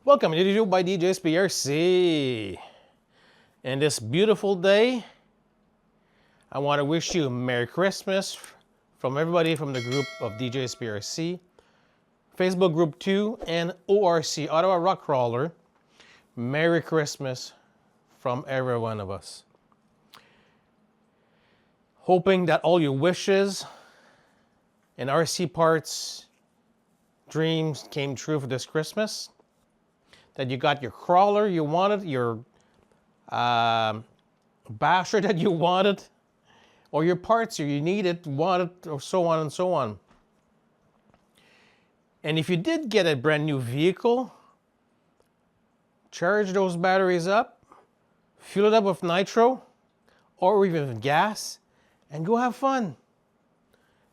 Welcome to YouTube by Djsprc. And this beautiful day, I want to wish you a Merry Christmas from everybody from the group of Djsprc, Facebook group 2, and ORC, Ottawa Rock Crawler. Merry Christmas from every one of us. Hoping that all your wishes and RC parts dreams came true for this Christmas. That you got your crawler you wanted, your basher that you wanted, or your parts you needed, wanted, or so on and so on. And if you did get a brand new vehicle, charge those batteries up, fill it up with nitro, or even with gas, and go have fun.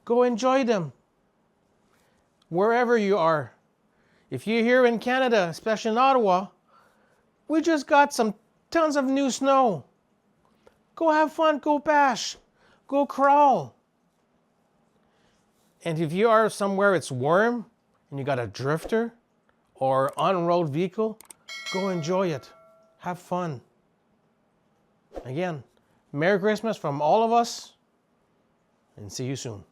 Go enjoy them. Wherever you are. If you're here in Canada, especially in Ottawa, we just got some tons of new snow. Go have fun, go bash, go crawl. And if you are somewhere it's warm and you got a drifter or on-road vehicle, go enjoy it. Have fun. Again, Merry Christmas from all of us, and see you soon.